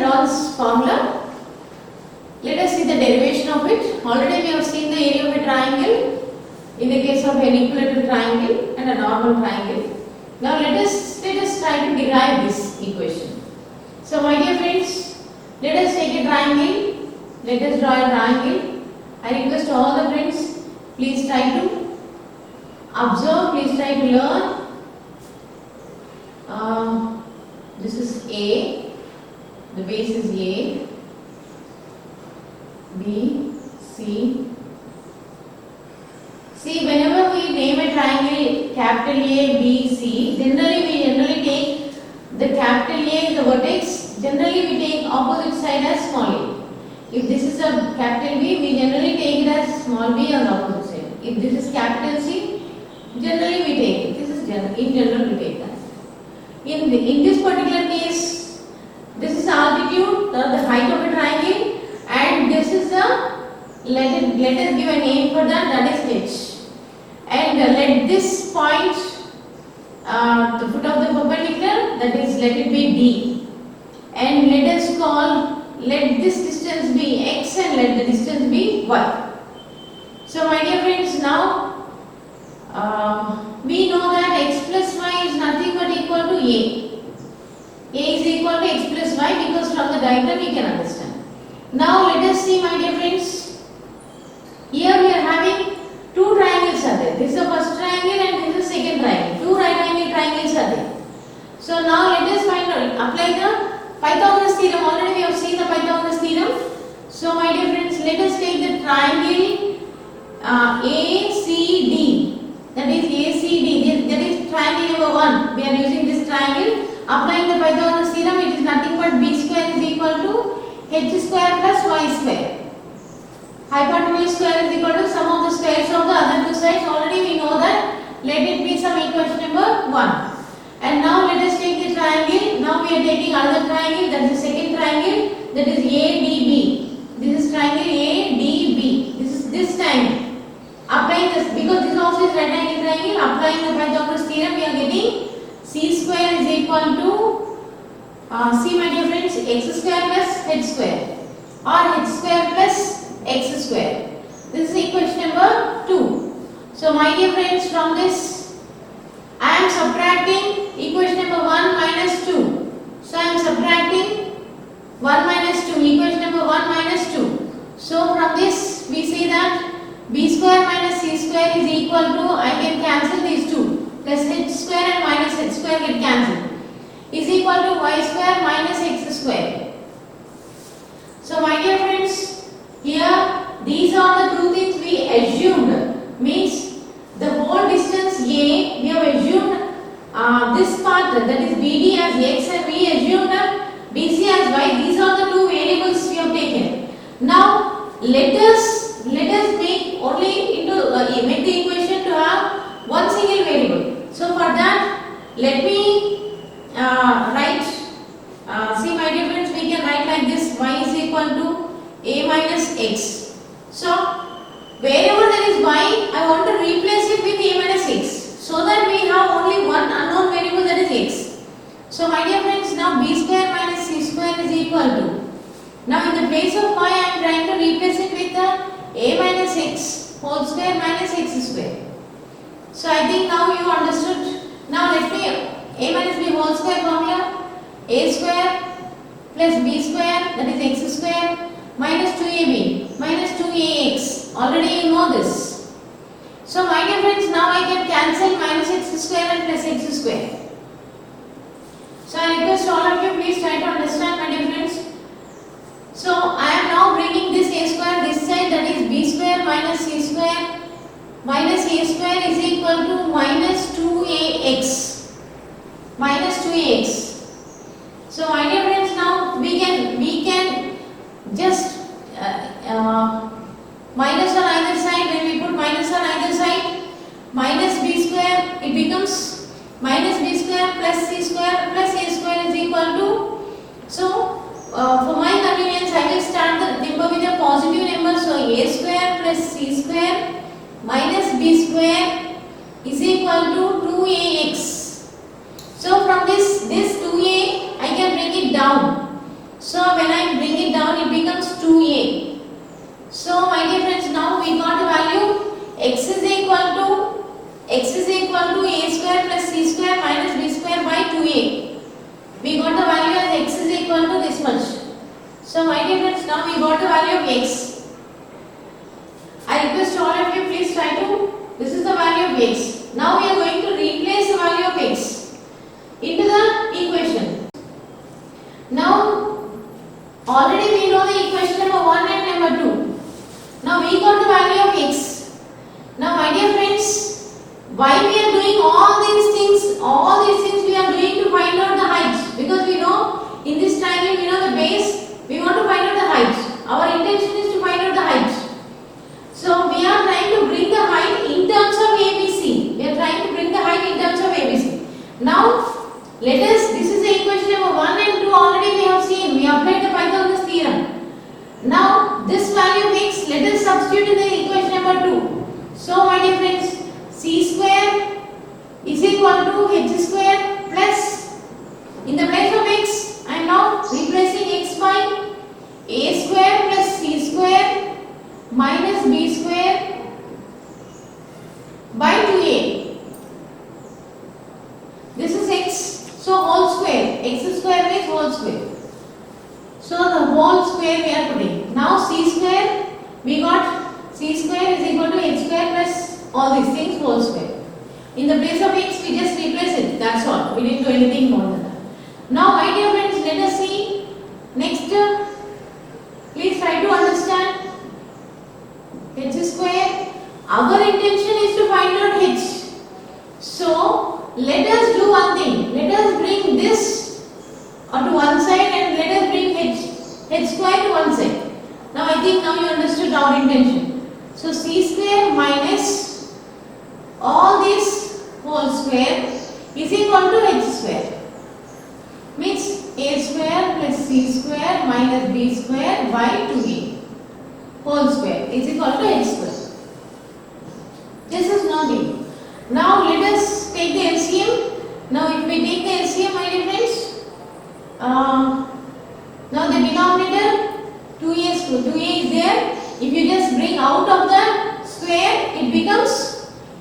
Lorentz formula. Let us see the derivation of it. Already we have seen the area of a triangle in the case of an equilateral triangle and a normal triangle. Now let us try to derive this equation. So my dear friends, let us take a triangle. Let us draw a triangle. I request all the friends, please try to observe, please try to learn. This is A, the base is A, B, C. See, whenever we name a triangle capital A, B, C, we take the capital A, the vertex, generally we take opposite side as small a. If this is a capital B, we generally take it as small b on the opposite side. If this is capital C, generally we take it. This is in general we take that. In this particular case, this is altitude, the height of a triangle, and this is the, let us give a name for that is H. And let this point, the foot of the perpendicular, that is let it be D. And let this distance be X and let the distance be Y. So my dear friends, now we know that X plus Y is nothing but equal to A. A is equal to X plus Y because from the diagram we can understand. Now let us see my dear friends. Here we are having two triangles are there. This is the first triangle and this is the second triangle. Two right angle triangles are there. So now let us apply the Pythagoras theorem. Already we have seen the Pythagoras theorem. So my dear friends, let us take the triangle ACD. That is ACD. That is triangle number 1. We are using this triangle. Applying the Pythagoras theorem, it is nothing but b square is equal to h square plus y square. Hypotenuse square is equal to sum of the squares of the other two sides. Already we know that. Let it be some equation number 1. And now let us take the triangle. Now we are taking another triangle. That is the second triangle. That is ADB. This is triangle ADB. This is this triangle. Applying this, because this also is right angle triangle. Applying the Pythagoras theorem, we are getting c square is equal to c my dear friends, x square plus h square or h square plus x square. This is equation number 2. So my dear friends, from this I am subtracting equation number 1 minus 2. So I am subtracting 1 minus 2, equation number 1 minus 2. So from this we see that b square minus c square is equal to, I can cancel these two, plus h square and minus h square get cancelled, is equal to y square minus x square. So my dear friends, here these are the two things we assumed. Means the whole distance A, we have assumed this part, that is BD as x, and we assumed BC as y. These are the two variables we have taken. Now let us make only make the equation to have one single variable. So for that, let me write. See my dear friends, we can write like this: y is equal to a minus x. So wherever there is y, I want to replace it with a minus x, so that we have only one unknown variable, that is x. So my dear friends, now b square minus c square is equal to. Now in the place of y, I am trying to replace it with the a minus x whole square minus x square. So I think now you understood. Now let me a minus b whole square formula: a square plus b square, that is x square, minus 2ab minus 2ax. Already you know this. So my dear friends, now I can cancel minus x square and plus x square. So I request all of you, please try to understand my dear friends. So I am now bringing this a square this side, that is b square minus c square minus a square is equal to minus 2ax. Minus 2ax. So my dear friends, now we can just minus on either side. When we put minus on either side, minus b square, it becomes minus b square plus c square plus a square is equal to. So for my convenience, I will start the number with a positive number. So a square plus c square minus b square is equal to 2ax. So from this 2a, I can bring it down. So when I bring it down, it becomes 2a. So my dear friends, now we got the value x is equal to a square plus c square minus b square by 2a. We got the value as x is equal to this much. So my dear friends, now we got the value of x. I request all of you, please try to, this is the value of x. Now we are going to replace the value of x into the equation. Now already we know the equation number 1 and number 2. Now we got the value of x. Now my dear friends, why we are doing all these things we are doing to find out the height, because we know in this triangle we know the base, we want to find out the height. Our intention is to find out the height. So we are trying to bring the height in terms of ABC. We are trying to bring the height in terms of ABC. Now let us, this is the equation number 1 and 2 already we have seen. We applied the Pythagoras theorem. Now this value of x, let us substitute in the equation number 2. So my dear friends, c square is equal to h square plus, in the place of x, I am now replacing x by a square plus c square minus b square by 2a. This is x, so whole square, x square means whole square. So the whole square we are putting. Now c square, we got c square is equal to h square plus all these things whole square. In the place of x, we just replace it, that's all. We didn't do anything more than that. Now my dear friends, let us see next. Please try to understand h square. Our intention is to find out h. So let us do one thing. Let us bring this to one side and let us bring h square to one side. Now I think now you understood our intention. So c square minus all this whole square is equal to h square. Means a square plus c square minus b square by 2a whole square is equal to h square. This is nothing. Now let us take the LCM. Now if we take the LCM, my dear friends, now the denominator 2a is there. If you just bring out of the square, it becomes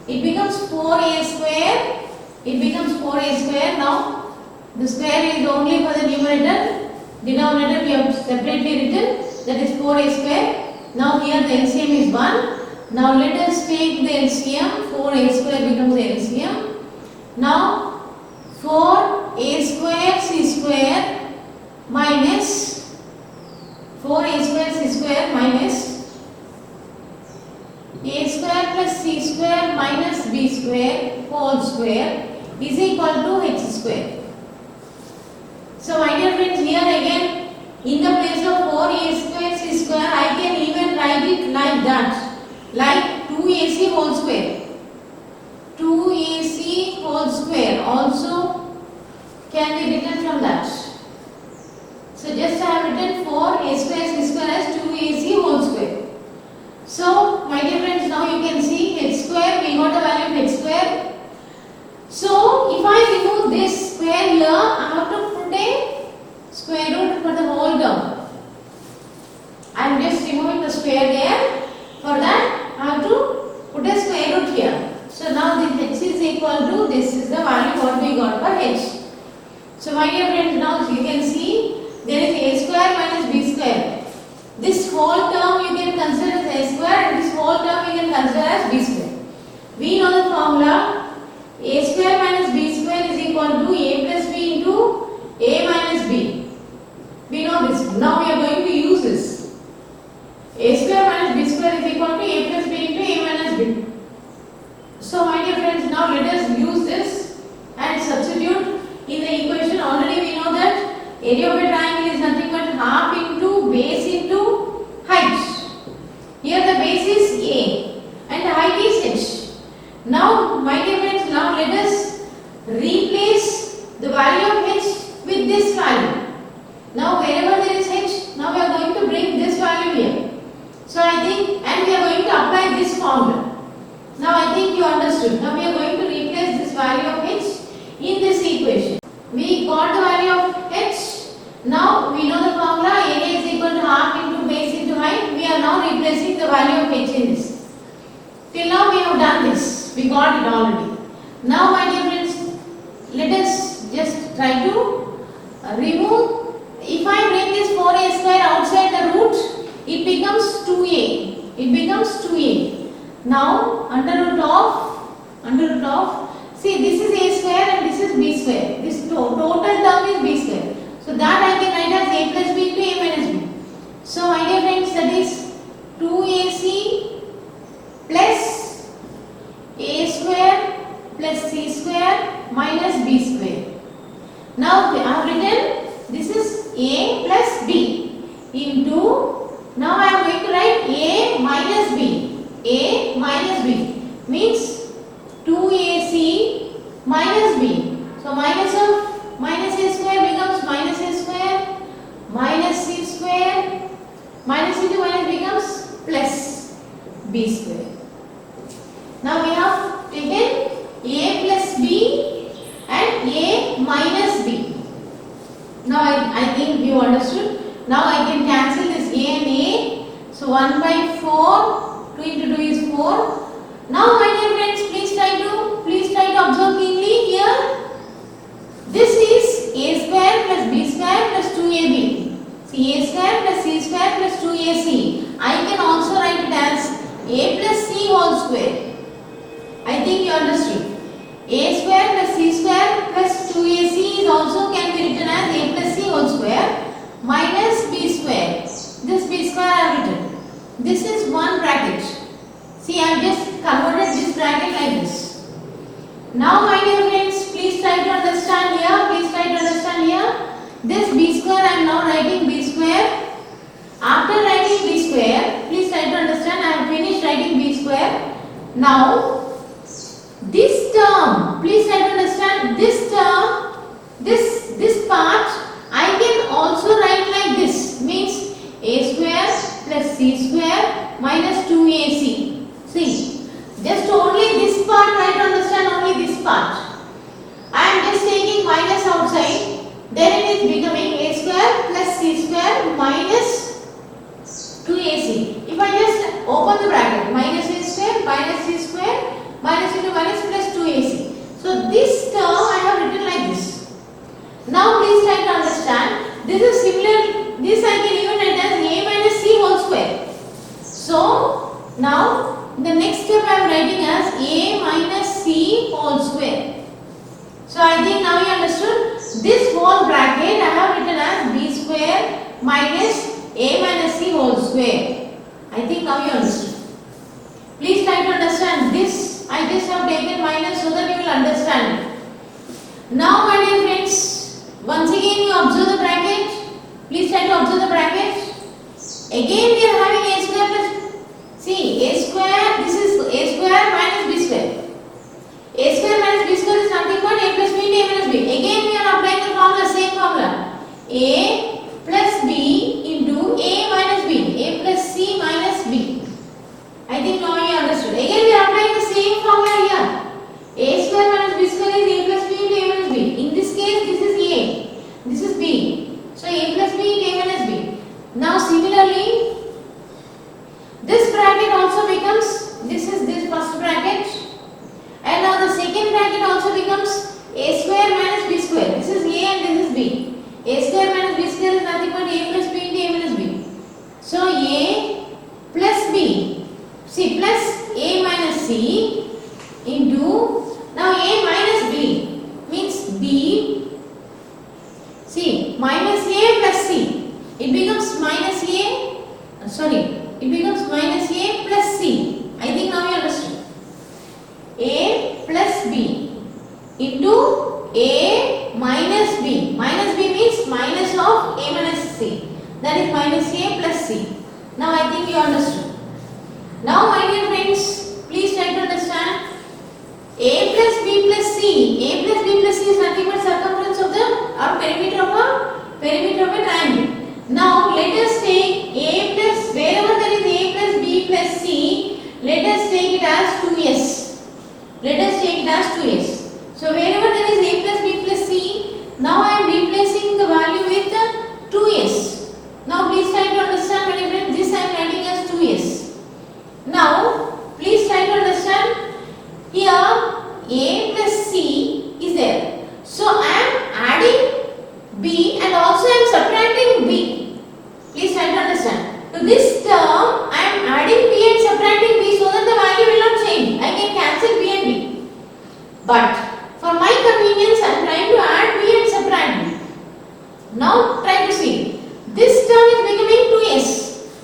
4a square. It becomes 4a square. Now the square is only for the numerator. Denominator we have separately written, that is 4a square. Now here the LCM is 1. Now let us take the LCM. 4a square becomes the LCM. Now 4a square c square minus 4a square c square minus a square plus c square minus b square whole square is equal to h square. So my dear friends, here again in the place of 4a square c square, I can even write it like that, like 2ac whole square. 2ac whole square also can be written from that. So just I have written 4a square c square as 2ac whole square. So my dear friends, now you can see h square, we got the value of h square. So if I remove this square here, I have to put a square root for the whole term. I am just removing the square there. For that I have to put a square root here. So now this h is equal to, this is the value what we got for h. So my dear friends, now you can see there is a square minus b square. This whole term you can consider as a square and this whole term you can consider as b square. We know the formula, a square minus b square is equal to a plus b into a minus b. We know this. Now we are going to use this. A square minus b square is equal to a plus b into a minus b. So my dear friends, now let us use this and substitute in the equation. Already we know that area of a triangle is nothing but half into base into height. Here the base is a and the height is h. Now my dear friends, now let us replace the value of h with this value. Now wherever there is h, now we the formula area is equal to half into base into height. We are now replacing the value of h in this. Till now we have done this. We got it already. Now my dear friends, let us just try to remove. If I bring this 4a square outside the root, it becomes 2a. It becomes 2a. Now under root of, see this is a square and this is b square. This total term is b square. So that I can write as a plus b into a minus b. So my dear friends, that is 2ac plus a square plus c square minus b square. Now I have written this is a plus b into, now I am going to write a minus b. A minus b means 2ac minus b. So minus of minus a square becomes minus a square minus c square minus into minus becomes plus b square. Now we have taken a plus b and a minus b. Now I think you understood. Now I can cancel this a and a. So 1 by 4, 2 into 2 is 4. Now my dear friends, please try to observe keenly here. This is a square plus b square plus 2ab. See, a square plus c square plus 2ac. I can also write it as a plus c whole square. I think you understood. A square plus c square plus 2ac is also can be written as a plus c whole square minus b square. This b square I have written. This is one bracket. See, I have just converted this bracket like this. Now my dear friends, please try to understand here. This b square I am now writing b square. After writing b square, please try to understand, I have finished writing b square. Now this term, please try to understand this term, this part I can also write like this, means a square plus c square minus 2ac. See, just only this part try to understand, only this part. I am just taking minus outside, then it is becoming a square plus c square minus 2ac. If I just open the bracket, minus a square minus c square minus into minus plus 2ac. So this term I have written like this. Now please try to understand. This is similar. This I can even write as a minus c whole square. So now the next step I am writing as a minus c whole square. So I think now you understood. This whole bracket I have written as b square minus a minus c whole square. I think now you understood. Please try to understand this. I just have taken minus so that you will understand it. Now my dear friends, once again you observe the bracket. Please try to observe the bracket. Again we are having a square plus, see, a square, this is a square minus b square. A square minus b square is nothing but a plus b into a minus b. Again we are applying the formula, same formula. A plus b into a minus b. A plus c minus b. I think now you understood. Again we are applying the same formula here. A square minus b square is a plus b into a minus b. In this case this is a, this is b. So a plus b into a minus b. Now similarly, this bracket also becomes, this is this first bracket. And now the second bracket also becomes a square minus b square. This is a and this is b. A square minus b square is nothing but a plus b into a minus b. So a plus b. See, plus a minus c into, now a minus b means b. See, minus a plus c. It becomes minus a, it becomes minus a plus c. I think now you understood. A plus b into a minus b. Minus b means minus of a minus c. That is minus a plus c. Now I think you understood. Now my dear friends, please try to understand. A plus b plus c. A plus b plus c is nothing but circumference of the or perimeter of a triangle. Now let us take a plus, wherever there is a plus b plus c, let us take it as 2s. Let us take it as 2s. So wherever there is a plus b plus c, now I am replacing the value with 2s. But for my convenience, I am trying to add b and subtract b. Now try to see. This term is becoming 2s.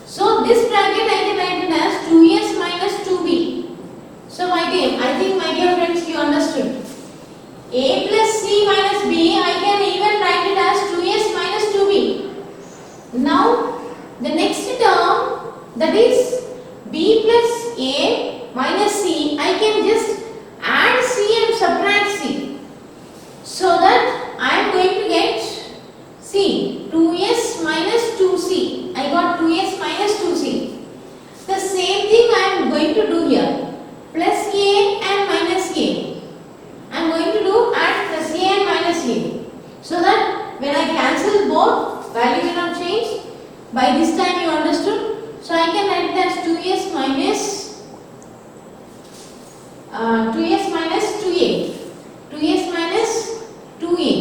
So this bracket I can write it as 2s minus 2b. So I think my dear friends, you understood. A plus c minus b, I can even write it as 2s minus 2b. Now the next term, that is b plus a minus c, I can just add c and subtract c. So that I am going to get c, 2s minus 2c. I got 2s minus 2c. The same thing I am going to do here. Plus a and minus a. I am going to do add plus a and minus a. So that when I cancel both, value will not change. By this time you understood. So I can write it as 2s minus 2a. 2s minus 2a.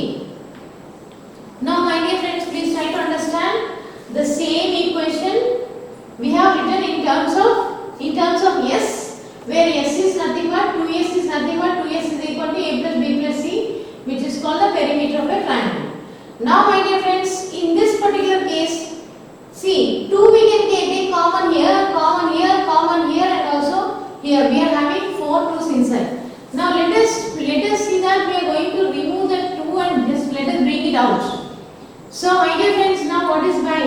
Now my dear friends, please try to understand the same equation we have written in terms of s, where s is nothing but 2s is nothing but 2s is equal to a plus b plus c, which is called the perimeter of a triangle. Now my dear friends, in this particular case, see, 2 we can take common here, common here, common here, and also here we are having 4 2's inside. Now let us see that we are going to remove the 2 and just let us bring it out. So my dear friends, now what is by?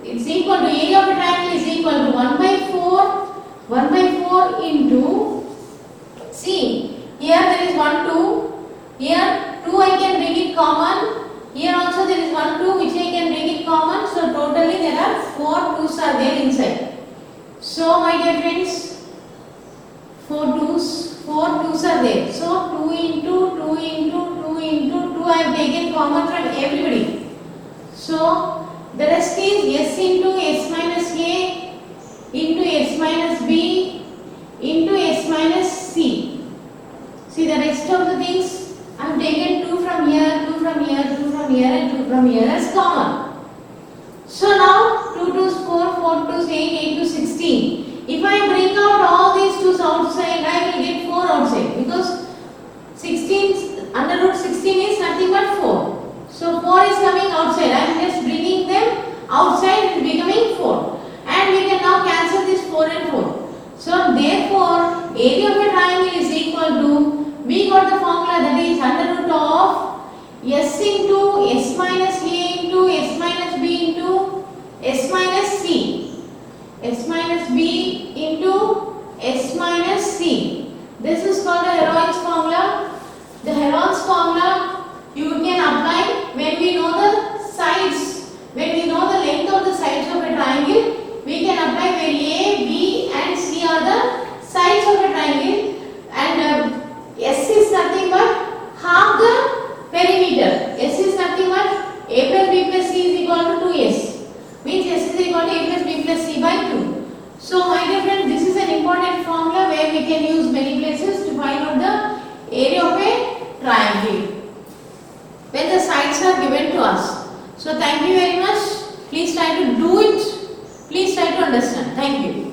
It's equal to area of a triangle is equal to 1 by 4 into, see, here there is 1 2, here 2 I can bring it common, here also there is 1 2 which I can bring it common, so totally there are 4 2's are there inside. So my dear friends, 4 2's are there. So 2 into 2 into 2 into 2 I have taken common from everybody. So the rest is s into s minus a into s minus b into s minus c. See, the rest of the things I have taken 2 from here, 2 from here, 2 from here and 2 from here as common. So now 2 2's 4, 4 2's 8, 8 2's 16. If I bring out all these 2's outside, I will get 4 outside, because 16 under root 16 is nothing but 4. So 4 is coming outside. I am just bringing them outside and becoming 4. And we can now cancel this 4 and 4. So therefore, area of a triangle is equal to, we got the formula, that is under root of s into s minus a into s minus b into s minus c. S minus b into s minus c. This is called the Heron's formula. The Heron's formula you can apply when we know the sides, when we know the length of the sides of a triangle, we can apply where a, b and c are the sides of a triangle, and s is nothing but half the perimeter. S is nothing but a plus b plus c is equal to 2s, means s is equal to a plus b plus c by 2. So my dear friends, this is an important formula where we can use many places to find out the area of a triangle when the sides are given to us. So thank you very much. Please try to do it. Please try to understand. Thank you.